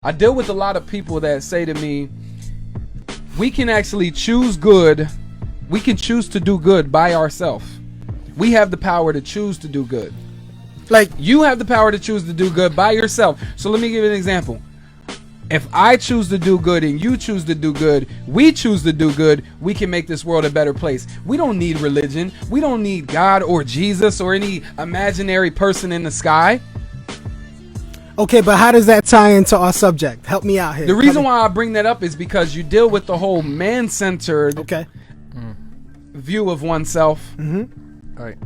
I deal with a lot of people that say to me, we can actually choose good. We can choose to do good by ourselves. We have the power to choose to do good. Like, you have the power to choose to do good by yourself. So let me give you an example. If I choose to do good and you choose to do good, we choose to do good, we can make this world a better place. We don't need religion. We don't need God or Jesus or any imaginary person in the sky. Okay, but how does that tie into our subject? Help me out here. The reason why I bring that up is because you deal with the whole man-centered view of oneself. Mm-hmm. Right.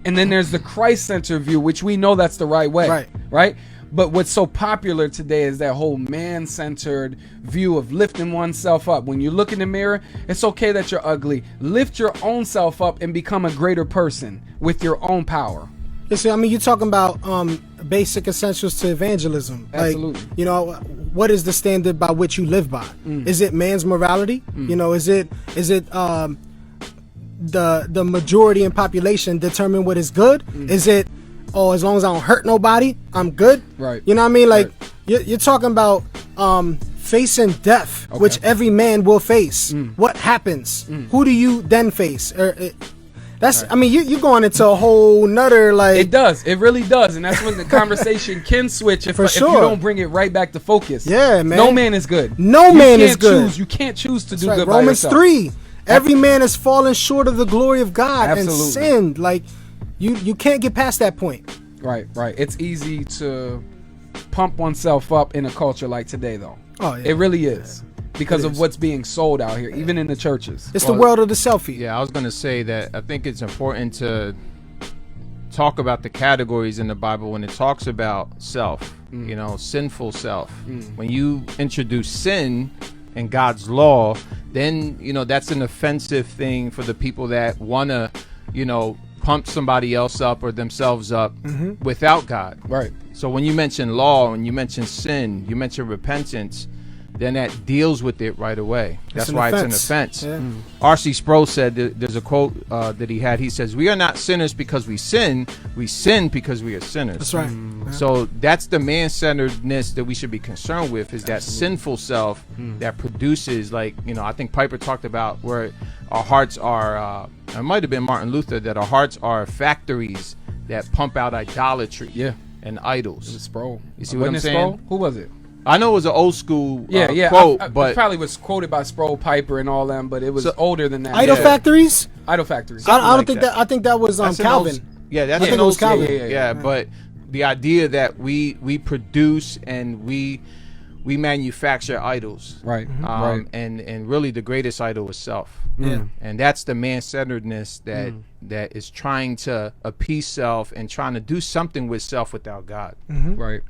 And then there's the Christ-centered view, which we know that's the right way. Right? But what's so popular today is that whole man-centered view of lifting oneself up. When you look in the mirror, it's okay that you're ugly. Lift your own self up and become a greater person with your own power. See, I mean, you're talking about basic essentials to evangelism. Absolutely. Like, you know, what is the standard by which you live by? Is it man's morality? You know, is it the majority in population determine what is good? Is it, oh, as long as I don't hurt nobody, I'm good? Right. You know what I mean? Like, you're talking about facing death, which every man will face. What happens? Who do you then face? That's, I mean, you're going into a whole nother, like... It does. It really does. And that's when the conversation can switch if you don't bring it right back to focus. Yeah, man. No man is good. No man is good. You can't choose to do good by Romans yourself. 3. Every man has fallen short of the glory of God and Absolutely. sinned. Like, you can't get past that point. Right. It's easy to pump oneself up in a culture like today, though. Oh, yeah. It really is. Because of what's being sold out here, even in the churches. It's the world of the selfie. Yeah, I was going to say that I think it's important to talk about the categories in the Bible when it talks about self, you know, sinful self. When you introduce sin in God's law, then, you know, that's an offensive thing for the people that want to, you know, pump somebody else up or themselves up without God. Right. So when you mention law, when you mention sin, you mention repentance, then that deals with it right away. That's why it's an offense. Yeah. R.C. Sproul said, there's a quote that he had. He says, "We are not sinners because we sin because we are sinners." That's right. So that's the man-centeredness that we should be concerned with, is that sinful self that produces, like, you know, I think Piper talked about where our hearts are, it might have been Martin Luther, that our hearts are factories that pump out idolatry and idols. It was Sproul. You see what I'm saying? Sproul? Who was it? I know it was an old school quote, but it probably was quoted by Sproul, Piper, and all them, but it was older than that. Idol factories. Idol factories. I don't think that. I think that was Calvin. That's I think it was Calvin. Yeah, but the idea that we produce and we manufacture idols, right? And really the greatest idol is self. And that's the man-centeredness that is trying to appease self and trying to do something with self without God. Right.